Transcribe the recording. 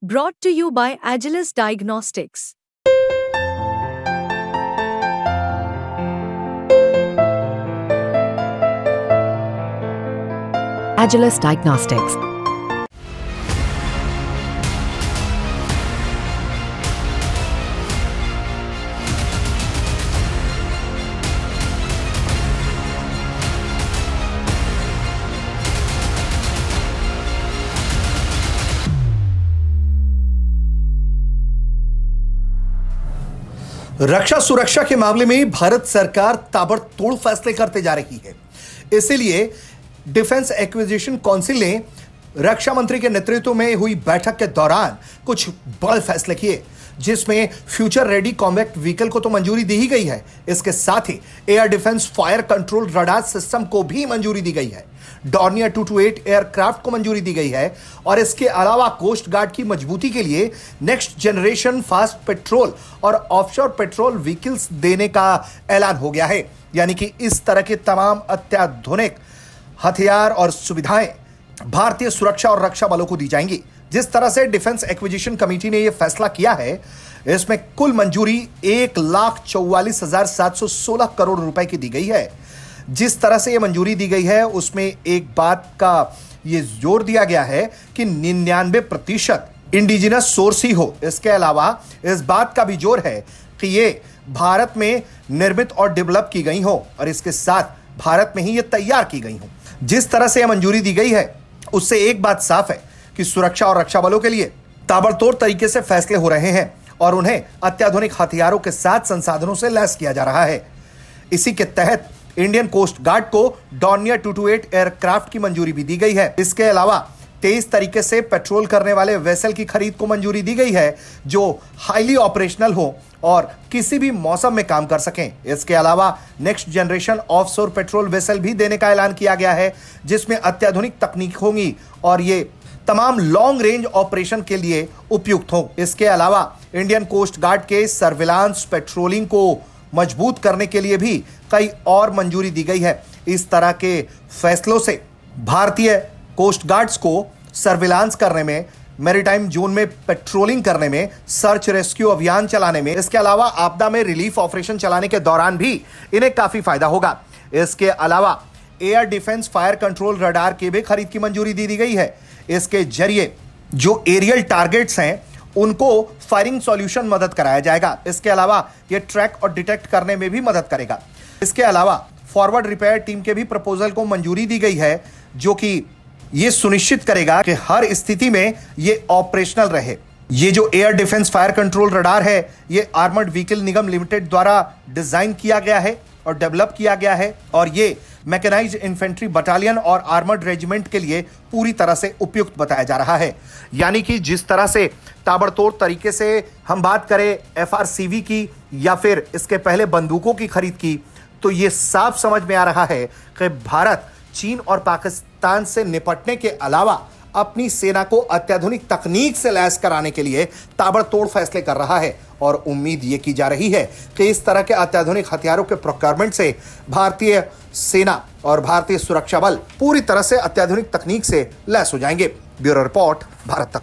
Brought to you by Agilus Diagnostics. Agilus Diagnostics. रक्षा सुरक्षा के मामले में भारत सरकार ताबड़तोड़ फैसले करते जा रही है। इसीलिए डिफेंस एक्विजिशन काउंसिल ने रक्षा मंत्री के नेतृत्व में हुई बैठक के दौरान कुछ बड़े फैसले किए, जिसमें फ्यूचर रेडी कॉम्बैट व्हीकल को तो मंजूरी दी ही गई है। इसके साथ ही air defence fire control radar system को भी मंजूरी दी गई है। डॉर्नियर 228 एयरक्राफ्ट को मंजूरी दी गई है और इसके अलावा कोस्ट गार्ड की मजबूती के लिए नेक्स्ट जनरेशन फास्ट पेट्रोल और ऑफशोर पेट्रोल व्हीकल्स देने का ऐलान हो गया है। यानी कि इस तरह के तमाम अत्याधुनिक हथियार और सुविधाएं भारतीय सुरक्षा और रक्षा बलों को दी जाएंगी। जिस तरह से डिफेंस एक्विजिशन कमेटी ने यह फैसला किया है, इसमें कुल मंजूरी 1,44,716 करोड़ रुपए की दी गई है। जिस तरह से यह मंजूरी दी गई है, उसमें एक बात का यह जोर दिया गया है कि 99% इंडिजिनस सोर्स ही हो। इसके अलावा इस बात का भी जोर है कि ये भारत में निर्मित और डेवलप की गई हो और इसके साथ भारत में ही ये तैयार की गई हो। जिस तरह से यह मंजूरी दी गई है, उससे एक बात साफ है कि सुरक्षा और रक्षा बलों के लिए ताबड़तोड़ तरीके से फैसले हो रहे हैं और उन्हें अत्याधुनिक हथियारों के साथ संसाधनों से लैस किया जा रहा है। इसी के तहत इंडियन कोस्ट गार्ड को डॉर्नियर 228 एयरक्राफ्ट की मंजूरी भी दी गई है। इसके अलावा तेज तरीके से पेट्रोल करने वाले वेसल की खरीद को मंजूरी दी गई है, जो हाईली ऑपरेशनल हो और किसी भी मौसम में काम कर सकें। इसके अलावा next generation offshore patrol vessel भी देने का ऐलान किया गया है, जिसमें अत्याधुनिक तकनीक होगी और ये तमाम लॉन्ग रेंज ऑपरेशन के लिए उपयुक्त हो। इसके अलावा इंडियन कोस्ट गार्ड के सर्विलांस पेट्रोलिंग को मजबूत करने के लिए भी कई और मंजूरी दी गई है। इस तरह के फैसलों से भारतीय कोस्ट गार्ड्स को सर्विलांस करने में, मैरीटाइम जोन में पेट्रोलिंग करने में, सर्च रेस्क्यू अभियान चलाने में, इसके अलावा आपदा में रिलीफ ऑपरेशन चलाने के दौरान भी इन्हें काफी फायदा होगा। इसके अलावा air defence fire control radar की भी खरीद की मंजूरी दी गई है। इसके जरिए जो एरियल टारगेट्स हैं, उनको फायरिंग सॉल्यूशन मदद कराया जाएगा। इसके अलावा यह ट्रैक और डिटेक्ट करने में भी मदद करेगा। इसके अलावा फॉरवर्ड रिपेयर टीम के भी प्रपोजल को मंजूरी दी गई है, जो कि यह सुनिश्चित करेगा कि हर स्थिति में यह ऑपरेशनल रहे। ये जो air defence fire control radar है, ये आर्मर्ड व्हीकल निगम लिमिटेड द्वारा डिजाइन किया गया है और डेवलप किया गया है और ये मैकेनाइज्ड इन्फेंट्री बटालियन और आर्मर्ड रेजिमेंट के लिए पूरी तरह से उपयुक्त बताया जा रहा है। यानी कि जिस तरह से ताबड़तोड़ तरीके से हम बात करें FRCV की या फिर इसके पहले बंदूकों की खरीद की, तो ये साफ समझ में आ रहा है कि भारत चीन और पाकिस्तान से निपटने के अलावा अपनी सेना को अत्याधुनिक तकनीक से लैस कराने के लिए ताबड़तोड़ फैसले कर रहा है और उम्मीद ये की जा रही है कि इस तरह के अत्याधुनिक हथियारों के प्रोक्योरमेंट से भारतीय सेना और भारतीय सुरक्षा बल पूरी तरह से अत्याधुनिक तकनीक से लैस हो जाएंगे। ब्यूरो रिपोर्ट, भारत तक।